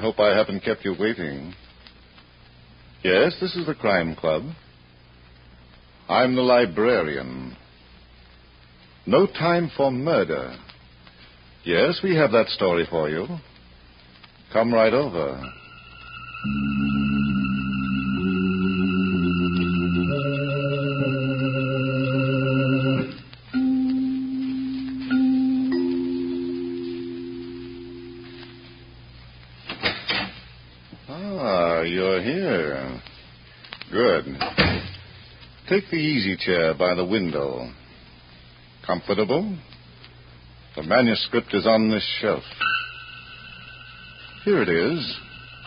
hope I haven't kept you waiting. Yes, this is the Crime Club. I'm the Librarian. No time for murder. Yes, we have that story for you. Come right over. You're here. Good. Take the easy chair by the window. Comfortable? The manuscript is on this shelf. Here it is.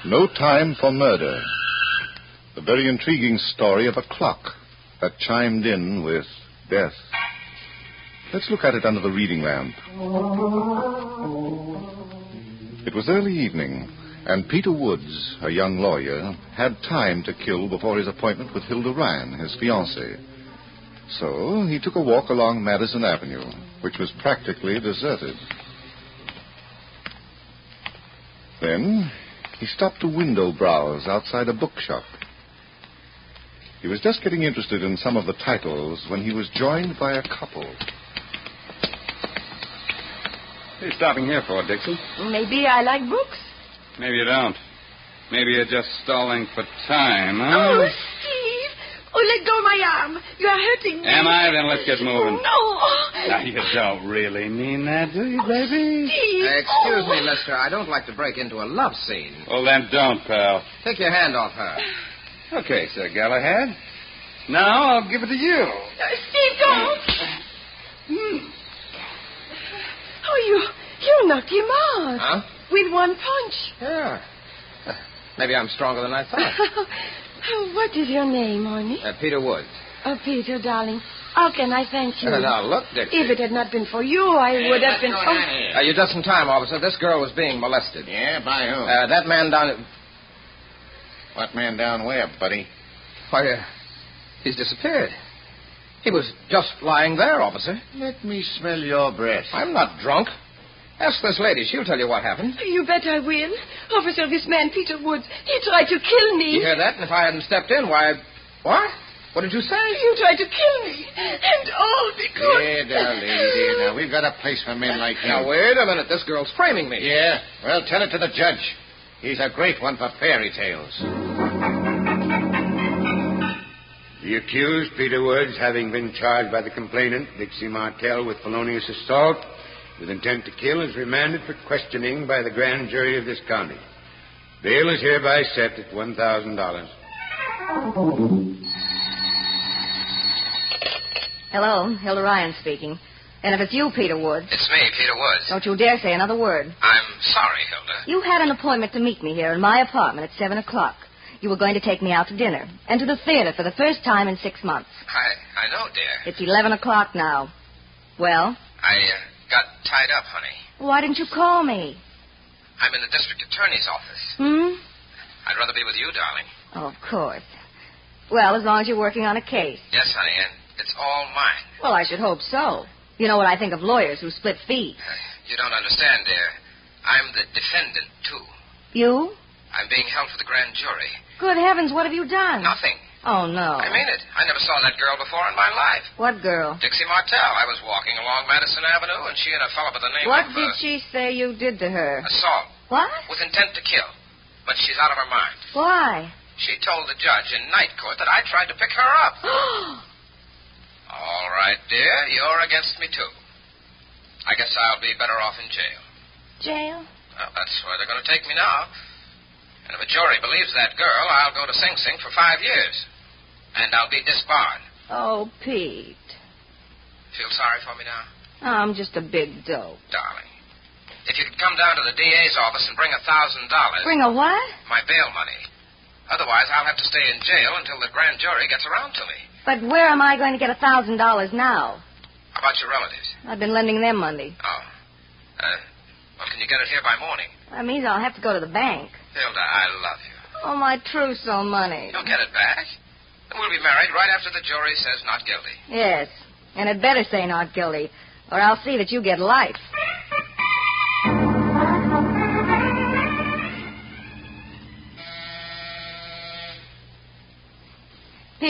No Time for Murder. The very intriguing story of a clock that chimed in with death. Let's look at it under the reading lamp. It was early evening, and Peter Woods, a young lawyer, had time to kill before his appointment with Hilda Ryan, his fiancée. So he took a walk along Madison Avenue, which was practically deserted. Then he stopped to window browse outside a bookshop. He was just getting interested in some of the titles when he was joined by a couple. What are you stopping here for, Dixie? Maybe I like books. Maybe you don't. Maybe you're just stalling for time, huh? Oh, Steve! Oh, let go of my arm. You are hurting me. Am I? Then let's get moving. Oh, no. Now, you don't really mean that, do you, baby? Steve! Excuse me, mister. I don't like to break into a love scene. Well, then don't, pal. Take your hand off her. Okay, Sir Galahad. Now I'll give it to you. Steve, don't. Oh, you knocked him out. Huh? With one punch. Yeah. Maybe I'm stronger than I thought. What is your name, honey? Peter Woods. Oh, Peter, darling. How can I thank you? Now, look, Dixie. If it had not been for you, I would have been... You're just in time, officer. This girl was being molested. Yeah, by who? That man down... What man down where, buddy? Why, he's disappeared. He was just lying there, officer. Let me smell your breath. I'm not drunk. Ask this lady. She'll tell you what happened. You bet I will. Officer, this man, Peter Woods, he tried to kill me. You hear that? And if I hadn't stepped in, why... What? What did you say? You tried to kill me. And all because... Dear, darling, dear. Now, we've got a place for men like you. Now, wait a minute. This girl's framing me. Yeah? Well, tell it to the judge. He's a great one for fairy tales. The accused, Peter Woods, having been charged by the complainant, Dixie Martell, with felonious assault with intent to kill, is remanded for questioning by the grand jury of this county. Bail is hereby set at $1,000. Hello, Hilda Ryan speaking. And if it's you, Peter Woods... It's me, Peter Woods. Don't you dare say another word. I'm sorry, Hilda. You had an appointment to meet me here in my apartment at 7 o'clock. You were going to take me out to dinner and to the theater for the first time in 6 months. I know, dear. It's 11 o'clock now. Well? I got tied up, honey. Why didn't you call me? I'm in the district attorney's office. I'd rather be with you, darling. Oh, of course. Well, as long as you're working on a case. Yes, honey, and it's all mine. Well, I should hope so. You know what I think of lawyers who split feet. You don't understand, dear. I'm the defendant, too. You? I'm being held for the grand jury. Good heavens, what have you done? Nothing. Oh, no. I mean it. I never saw that girl before in my life. What girl? Dixie Martell. I was walking along Madison Avenue, and she and a fellow by the name What of... did she say you did to her? Assault. What? With intent to kill. But she's out of her mind. Why? She told the judge in night court that I tried to pick her up. All right, dear. You're against me, too. I guess I'll be better off in jail. Jail? Well, that's where they're going to take me now. And if a jury believes that girl, I'll go to Sing Sing for 5 years. And I'll be disbarred. Oh, Pete. Feel sorry for me now? I'm just a big dope. Darling, if you could come down to the DA's office and bring $1,000... Bring a what? My bail money. Otherwise, I'll have to stay in jail until the grand jury gets around to me. But where am I going to get $1,000 now? How about your relatives? I've been lending them money. Oh. Well, can you get it here by morning? That means I'll have to go to the bank. Hilda, I love you. Oh, my trousseau money. You'll get it back. And we'll be married right after the jury says not guilty. Yes, and it better say not guilty, or I'll see that you get life.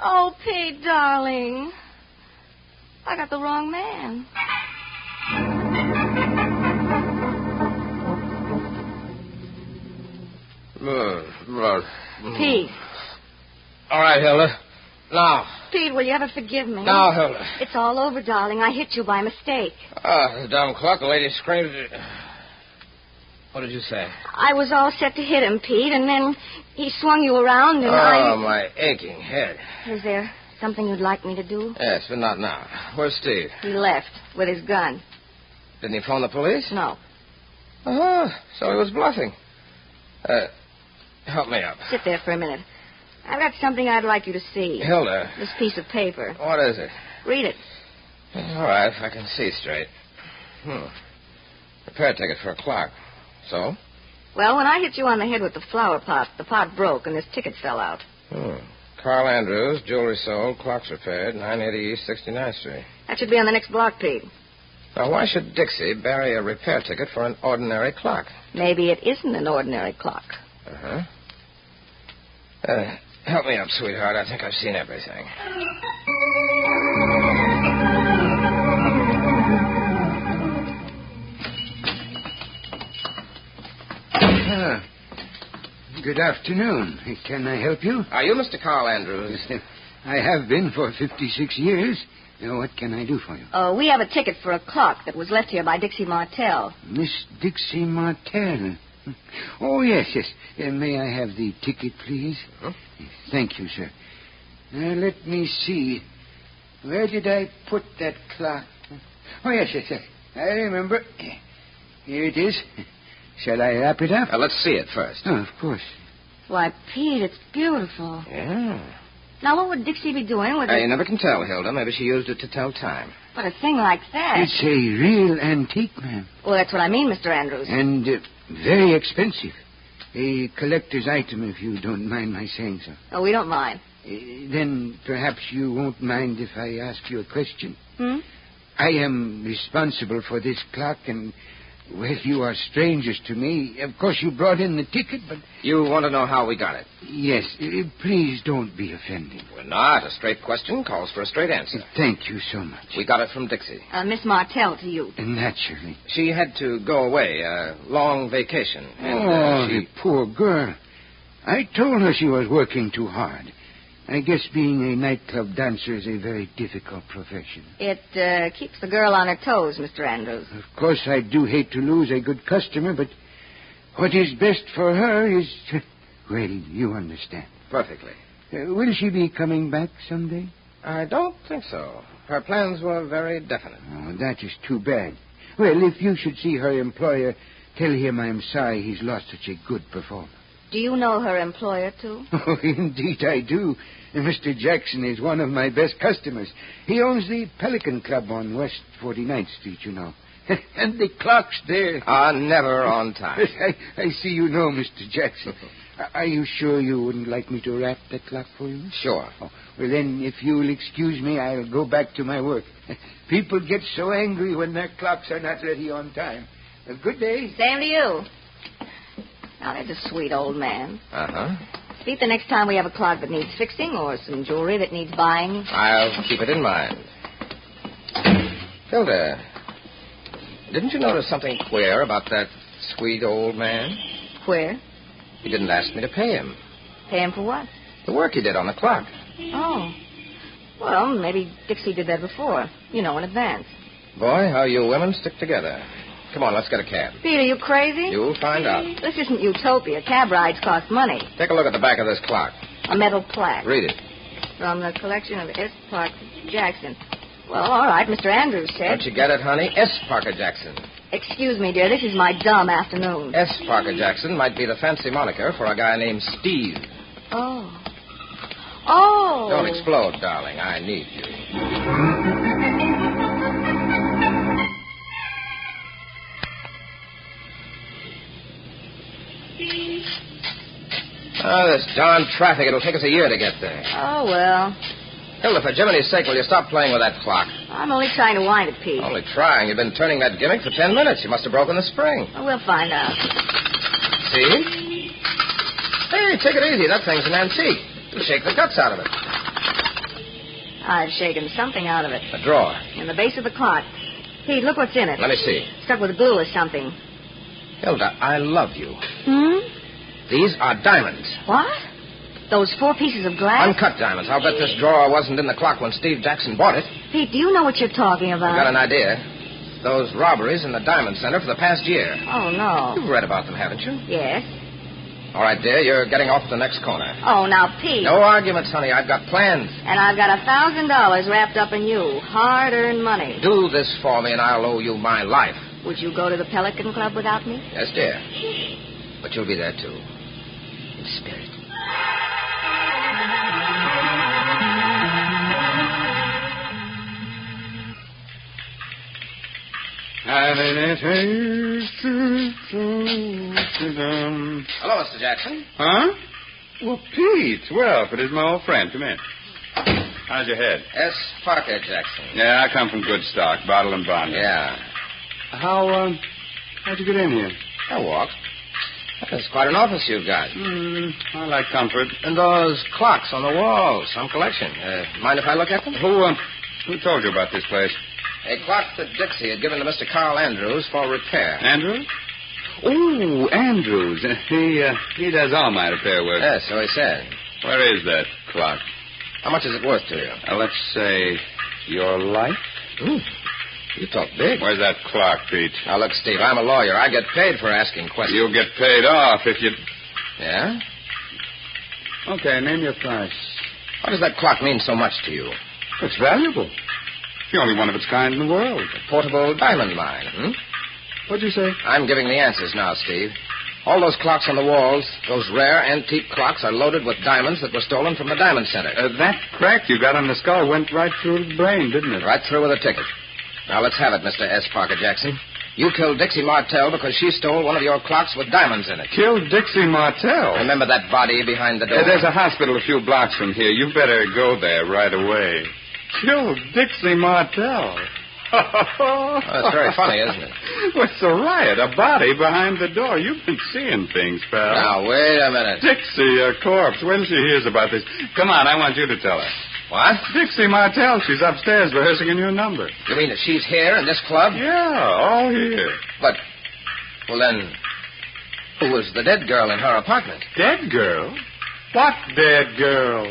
Oh, Pete, darling. I got the wrong man. Pete. All right, Hilda. Now. Pete, will you ever forgive me? Now, Hilda. It's all over, darling. I hit you by mistake. The dumb clock, the lady screamed. What did you say? I was all set to hit him, Pete, and then he swung you around and Oh, my aching head. Is there something you'd like me to do? Yes, but not now. Where's Steve? He left with his gun. Didn't he phone the police? No. Oh, so he was bluffing. Help me up. Sit there for a minute. I've got something I'd like you to see. Hilda. This piece of paper. What is it? Read it. All right, if I can see straight. Repair ticket for a clock. So? Well, when I hit you on the head with the flower pot, the pot broke and this ticket fell out. Carl Andrews, jewelry sold, clocks repaired, 980 East 69th Street. That should be on the next block, Pete. Now, why should Dixie bury a repair ticket for an ordinary clock? Maybe it isn't an ordinary clock. Help me up, sweetheart. I think I've seen everything. Good afternoon. Can I help you? Are you Mr. Carl Andrews? I have been for 56 years. What can I do for you? We have a ticket for a clock that was left here by Dixie Martell. Miss Dixie Martell. Oh, yes. May I have the ticket, please? Thank you, sir. Let me see. Where did I put that clock? Oh, yes. I remember. Here it is. Shall I wrap it up? Let's see it first. Oh, of course. Why, Pete, it's beautiful. Yeah. Now, what would Dixie be doing with it? You never can tell, Hilda. Maybe she used it to tell time. But a thing like that... It's a real antique, ma'am. Well, that's what I mean, Mr. Andrews. And very expensive. A collector's item, if you don't mind my saying so. Oh, we don't mind. Then perhaps you won't mind if I ask you a question. I am responsible for this clock, and... well, you are strangers to me. Of course, you brought in the ticket, but... You want to know how we got it? Yes. Please don't be offended. We're not. A straight question calls for a straight answer. Thank you so much. We got it from Dixie. Miss Martell to you. Naturally. She had to go away, a long vacation. And, the poor girl. I told her she was working too hard. I guess being a nightclub dancer is a very difficult profession. It keeps the girl on her toes, Mr. Andrews. Of course, I do hate to lose a good customer, but what is best for her is... well, you understand. Perfectly. Will she be coming back someday? I don't think so. Her plans were very definite. Oh, that is too bad. Well, if you should see her employer, tell him I'm sorry he's lost such a good performer. Do you know her employer, too? Oh, indeed I do. Mr. Jackson is one of my best customers. He owns the Pelican Club on West 49th Street, you know. And the clocks there... are never on time. I see you know, Mr. Jackson. Are you sure you wouldn't like me to wrap that clock for you? Sure. Oh, well, then, if you'll excuse me, I'll go back to my work. People get so angry when their clocks are not ready on time. Good day. Same to you. Now, there's a sweet old man. Pete, the next time we have a clock that needs fixing or some jewelry that needs buying... I'll keep it in mind. Hilda, didn't you notice something queer about that sweet old man? Queer? He didn't ask me to pay him. Pay him for what? The work he did on the clock. Oh. Well, maybe Dixie did that before. You know, in advance. Boy, how you women stick together. Come on, let's get a cab. Pete, are you crazy? You'll find out. This isn't utopia. Cab rides cost money. Take a look at the back of this clock. A metal plaque. Read it. From the collection of S. Parker Jackson. Well, all right, Mr. Andrews said. Don't you get it, honey? S. Parker Jackson. Excuse me, dear. This is my dumb afternoon. S. Parker Jackson might be the fancy moniker for a guy named Steve. Oh. Oh. Don't explode, darling. I need you. This darn traffic. It'll take us a year to get there. Oh, well. Hilda, for Jiminy's sake, will you stop playing with that clock? I'm only trying to wind it, Pete. Only trying. You've been turning that gimmick for 10 minutes. You must have broken the spring. Well, we'll find out. See? Hey, take it easy. That thing's an antique. You'll shake the guts out of it. I've shaken something out of it. A drawer. In the base of the clock. Pete, look what's in it. Let me see. Stuck with glue or something. Hilda, I love you. Hmm? These are diamonds. What? Those 4 pieces of glass? Uncut diamonds. I'll bet this drawer wasn't in the clock when Steve Jackson bought it. Pete, do you know what you're talking about? I've got an idea. Those robberies in the Diamond Center for the past year. Oh, no. You've read about them, haven't you? Yes. All right, dear, you're getting off at the next corner. Oh, now, Pete. No arguments, honey. I've got plans. And I've got $1,000 wrapped up in you. Hard-earned money. Do this for me, and I'll owe you my life. Would you go to the Pelican Club without me? Yes, dear. But you'll be there, too. In spirit. Hello, Mr. Jackson. Huh? Well, Pete. Well, if it is my old friend, come in. How's your head? S. Parker Jackson. Yeah, I come from good stock, bottle and bond. Yeah. How'd you get in here? I walked. That's quite an office you've got. I like comfort. And those clocks on the wall, some collection. Mind if I look at them? Who told you about this place? A clock that Dixie had given to Mr. Carl Andrews for repair. Andrews? Oh, Andrews. He does all my repair work. Yes, so he said. Where is that clock? How much is it worth to you? Let's say your life. You talk big. Where's that clock, Pete? Now, look, Steve, I'm a lawyer. I get paid for asking questions. You'll get paid off if you... Yeah? Okay, name your price. Why does that clock mean so much to you? It's valuable. It's the only one of its kind in the world. A portable diamond mine, What'd you say? I'm giving the answers now, Steve. All those clocks on the walls, those rare antique clocks, are loaded with diamonds that were stolen from the Diamond Center. That crack you got on the skull went right through the brain, didn't it? Right through with a ticket. Now, let's have it, Mr. S. Parker Jackson. You killed Dixie Martell because she stole one of your clocks with diamonds in it. Killed Dixie Martell? Remember that body behind the door? There's a hospital a few blocks from here. You better go there right away. Killed Dixie Martell? Oh, that's very funny, isn't it? Well, it's a riot. A body behind the door. You've been seeing things, pal. Now, wait a minute. Dixie, a corpse. When she hears about this... Come on, I want you to tell her. What? Dixie Martell. She's upstairs rehearsing a new number. You mean that she's here in this club? Yeah, all here. But, well then, who was the dead girl in her apartment? Dead girl? What dead girl?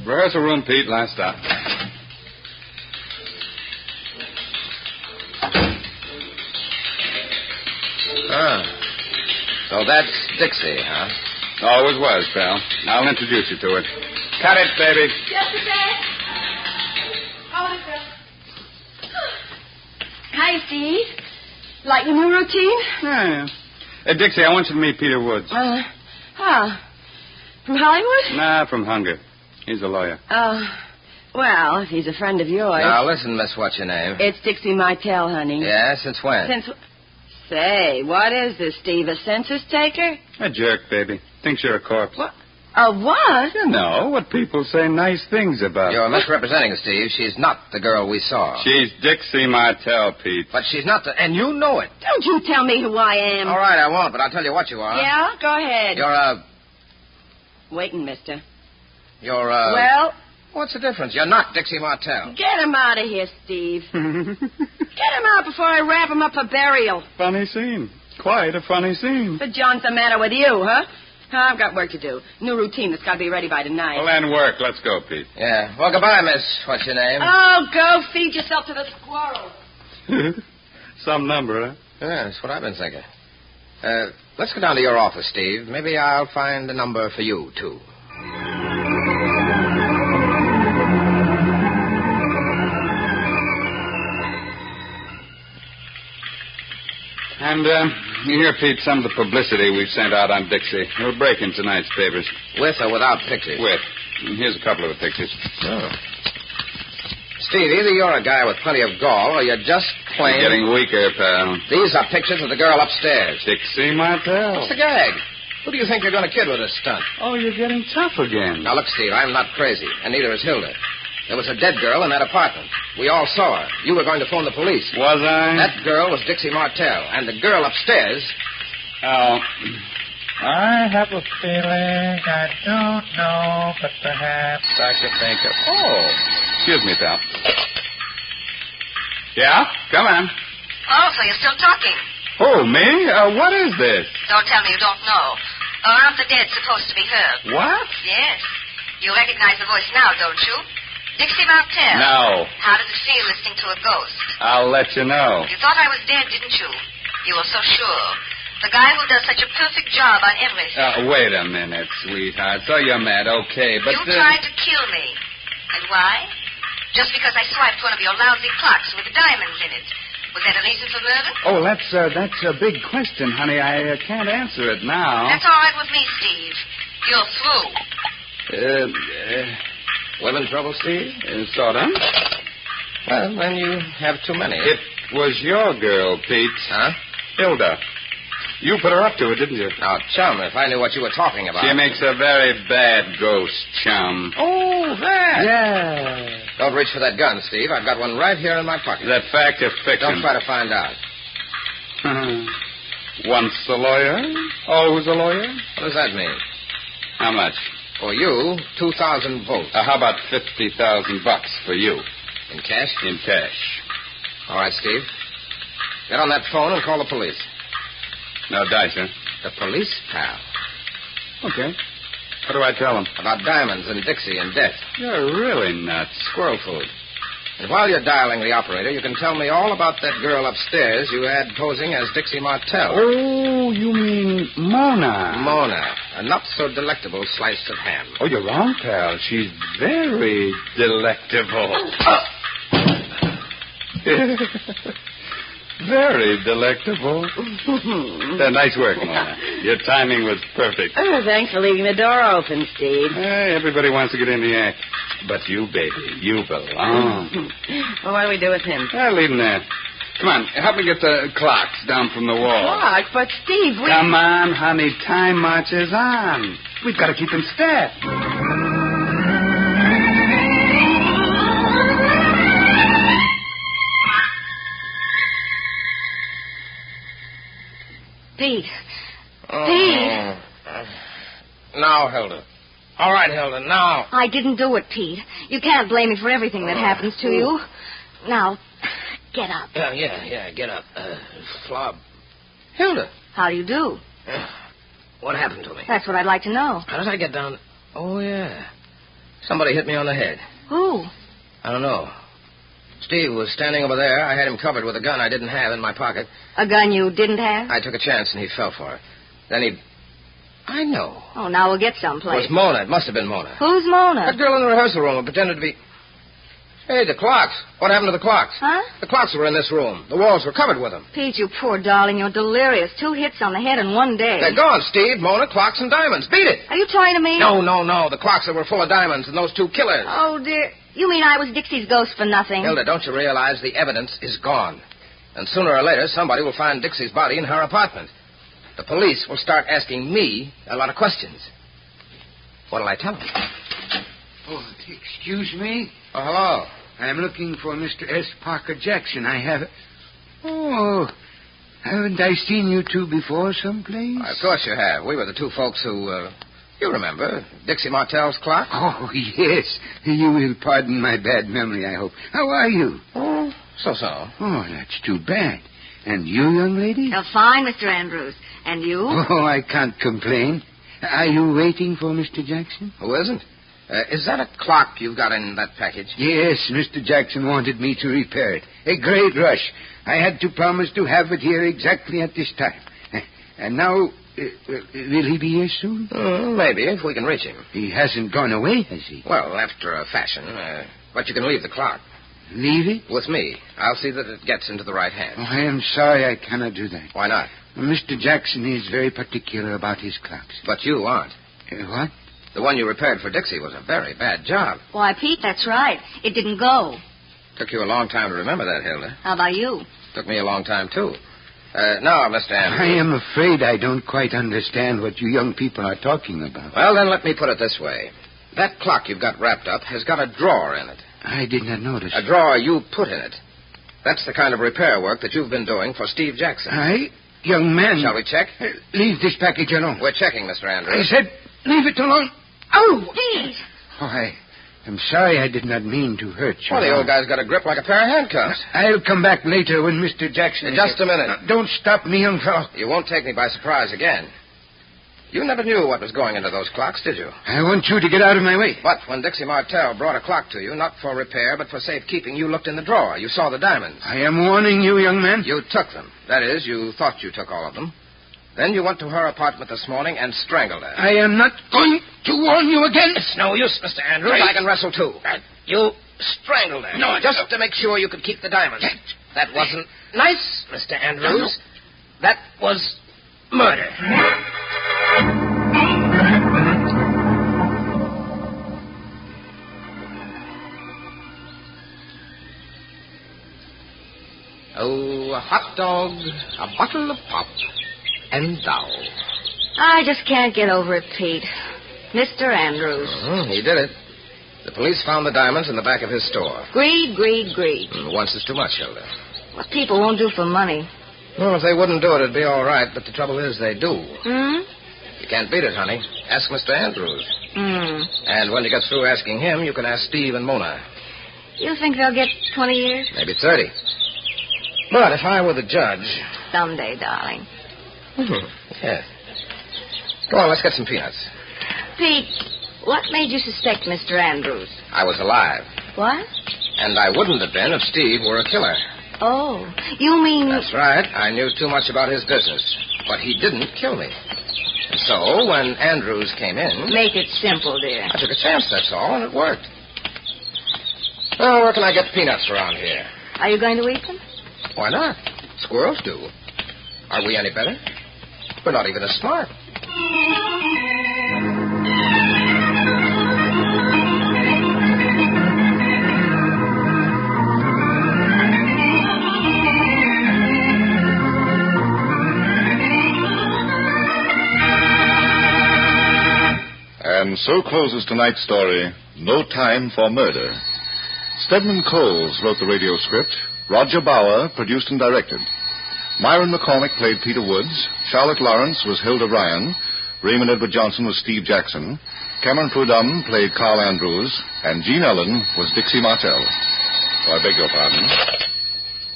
Rehearsal room, Pete. Last stop. So that's Dixie, huh? Always was, pal. I'll introduce you to her. Cut it, baby. Just a sec. Hold it, girl. Hi, Steve. Like your new routine? Yeah. Dixie, I want you to meet Peter Woods. From Hollywood? Nah, from Hunger. He's a lawyer. Well, if he's a friend of yours. Now, listen, Miss What's-Your-Name. It's Dixie Martell, honey. Yeah, since when? Say, what is this, Steve? A census taker? A jerk, baby. Thinks you're a corpse. What? A what? You know what people say nice things about. You're misrepresenting, Steve. She's not the girl we saw. She's Dixie Martell, Pete. But she's not the... And you know it. Don't you tell me who I am. All right, I won't, but I'll tell you what you are. Yeah? Go ahead. You're a... Waiting, mister. You're a... Well... What's the difference? You're not Dixie Martell. Get him out of here, Steve. Get him out before I wrap him up for burial. Funny scene. Quite a funny scene. What John's the matter with you, huh? I've got work to do. New routine that's got to be ready by tonight. Well, then work. Let's go, Pete. Yeah. Well, goodbye, Miss What's-Your-Name. Oh, go feed yourself to the squirrels. Some number, huh? Yeah, that's what I've been thinking. Let's go down to your office, Steve. Maybe I'll find a number for you, too. And, here, Pete, some of the publicity we've sent out on Dixie. We'll break in tonight's papers. With or without pictures? With. And here's a couple of the pictures. Oh. Steve, either you're a guy with plenty of gall, or you're just plain... You're getting weaker, pal. These are pictures of the girl upstairs. Dixie Martell. What's the gag? Who do you think you're going to kid with this stunt? Oh, you're getting tough again. Now, look, Steve, I'm not crazy, and neither is Hilda. There was a dead girl in that apartment. We all saw her. You were going to phone the police. Was I? That girl was Dixie Martell, and the girl upstairs... Oh, I have a feeling, I don't know, but perhaps I could think of... Oh, excuse me, pal. Yeah? Come on. Oh, so you're still talking. Oh, me? What is this? Don't tell me you don't know. Aren't the dead supposed to be heard? What? Yes. You recognize the voice now, don't you? Dixie Martell. No. How does it feel listening to a ghost? I'll let you know. You thought I was dead, didn't you? You were so sure. The guy who does such a perfect job on everything. Wait a minute, sweetheart. So you're mad, okay, but... You tried to kill me. And why? Just because I swiped one of your lousy clocks with diamonds in it. Was that a reason for murder? Oh, that's a big question, honey. I can't answer it now. That's all right with me, Steve. You're through. Women trouble, Steve? Sort of. Well, then you have too many. It was your girl, Pete. Huh? Hilda. You put her up to it, didn't you? Now, chum, if I knew what you were talking about. She makes a very bad ghost, chum. Oh, that. Yeah. Don't reach for that gun, Steve. I've got one right here in my pocket. Is that fact or fiction? Don't try to find out. Once a lawyer, always a lawyer? What does that mean? How much? For you, 2,000 votes. How about $50,000 for you? In cash? In cash. All right, Steve. Get on that phone and call the police. No dice, huh? The police, pal. Okay. What do I tell them? About diamonds and Dixie and death. You're really nuts. Squirrel food. And while you're dialing the operator, you can tell me all about that girl upstairs you had posing as Dixie Martell. Oh, you mean Mona. Mona. A not-so-delectable slice of ham. Oh, you're wrong, pal. She's very delectable. Very delectable. Nice work, Mona. Your timing was perfect. Oh, thanks for leaving the door open, Steve. Hey, everybody wants to get in the act. But you, baby, you belong. Well, what do we do with him? Leave him there. Come on, help me get the clocks down from the wall. Clock? But, Steve, we... Come on, honey. Time marches on. We've got to keep in step. Pete. Pete. Now, Hilda. All right, Hilda, now. I didn't do it, Pete. You can't blame me for everything that happens to you. Now, get up. Yeah, get up. Flob. Hilda. How do you do? What happened to me? That's what I'd like to know. How did I get down? Oh, yeah. Somebody hit me on the head. Who? I don't know. Steve was standing over there. I had him covered with a gun I didn't have in my pocket. A gun you didn't have? I took a chance and he fell for it. Then he... I know. Oh, now we'll get It someplace. was Mona. It must have been Mona. Who's Mona? That girl in the rehearsal room who pretended to be... Hey, the clocks. What happened to the clocks? Huh? The clocks were in this room. The walls were covered with them. Pete, you poor darling, you're delirious. 2 hits on the head in one day. They're gone, Steve. Mona, clocks, and diamonds. Beat it. Are you trying to me? No. The clocks that were full of diamonds and those 2 killers. Oh, dear. You mean I was Dixie's ghost for nothing? Hilda, don't you realize the evidence is gone? And sooner or later, somebody will find Dixie's body in her apartment. The police will start asking me a lot of questions. What'll I tell them? Oh, excuse me? Oh, hello. I'm looking for Mr. S. Parker Jackson. I have... Oh, haven't I seen you two before someplace? Of course you have. We were the 2 folks who, you remember, Dixie Martell's clock? Oh, yes. You will pardon my bad memory, I hope. How are you? Oh, so-so. Oh, that's too bad. And you, young lady? Oh, fine, Mr. Andrews. And you? Oh, I can't complain. Are you waiting for Mr. Jackson? Who isn't? Is that a clock you've got in that package? Yes, Mr. Jackson wanted me to repair it. A great rush. I had to promise to have it here exactly at this time. And now, will he be here soon? Maybe, if we can reach him. He hasn't gone away, has he? Well, after a fashion. But you can leave the clock. Leave it? With me. I'll see that it gets into the right hands. Oh, I am sorry I cannot do that. Why not? Mr. Jackson is very particular about his clocks. But you aren't. What? The one you repaired for Dixie was a very bad job. Why, Pete, that's right. It didn't go. Took you a long time to remember that, Hilda. How about you? Took me a long time, too. Now, Mr. Andrews. I am afraid I don't quite understand what you young people are talking about. Well, then let me put it this way. That clock you've got wrapped up has got a drawer in it. I did not notice. A drawer you put in it. That's the kind of repair work that you've been doing for Steve Jackson. young man. Shall we check? Leave this package alone. We're checking, Mr. I Andrews. said, leave it alone. Oh! Steve! Oh, I'm sorry I did not mean to hurt you. Well, the old guy's got a grip like a pair of handcuffs. I'll come back later when Mr. Jackson... Just a minute. Don't stop me, young fellow. You won't take me by surprise again. You never knew what was going into those clocks, did you? I want you to get out of my way. But when Dixie Martell brought a clock to you, not for repair, but for safekeeping, you looked in the drawer. You saw the diamonds. I am warning you, young man. You took them. That is, you thought you took all of them. Then you went to her apartment this morning and strangled her. I am not going to warn you again. It's no use, Mr. Andrews. I can wrestle, too. You strangled her. No, just to make sure you could keep the diamonds. That wasn't nice, Mr. Andrews. That was murder. Oh, a hot dog, a bottle of pop, and thou. I just can't get over it, Pete. Mr. Andrews. He did it. The police found the diamonds in the back of his store. Greed, greed, greed. Once is too much, Hilda. What people won't do for money. Well, if they wouldn't do it, it'd be all right, but the trouble is they do. Hmm? You can't beat it, honey. Ask Mr. Andrews. And when you get through asking him, you can ask Steve and Mona. You think they'll get 20 years? Maybe 30. But if I were the judge... Someday, darling. Yeah. Go on, let's get some peanuts. Pete, what made you suspect Mr. Andrews? I was alive. What? And I wouldn't have been if Steve were a killer. Oh, you mean... That's right. I knew too much about his business. But he didn't kill me. And so, when Andrews came in... Make it simple, dear. I took a chance, that's all, and it worked. Well, where can I get peanuts around here? Are you going to eat them? Why not? Squirrels do. Are we any better? We're not even as smart. And so closes tonight's story, No Time for Murder. Stedman Coles wrote the radio script. Roger Bauer produced and directed. Myron McCormick played Peter Woods. Charlotte Lawrence was Hilda Ryan. Raymond Edward Johnson was Steve Jackson. Cameron Prudhomme played Carl Andrews. And Jean Ellen was Dixie Martell. Oh, I beg your pardon.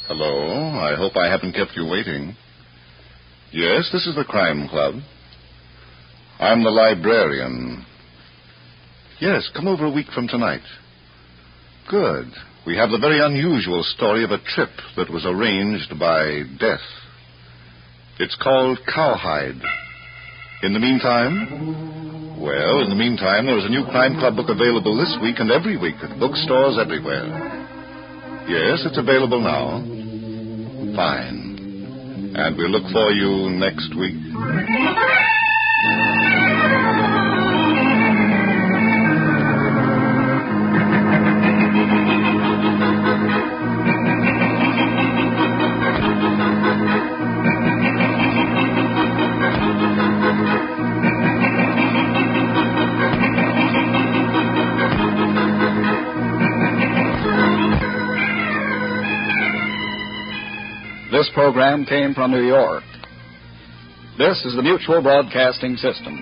Hello. I hope I haven't kept you waiting. Yes, this is the Crime Club. I'm the librarian. Yes, come over a week from tonight. Good. We have the very unusual story of a trip that was arranged by death. It's called Cowhide. In the meantime? Well, in the meantime, there is a new Crime Club book available this week and every week at bookstores everywhere. Yes, it's available now. Fine. And we'll look for you next week. This program came from New York. This is the Mutual Broadcasting System.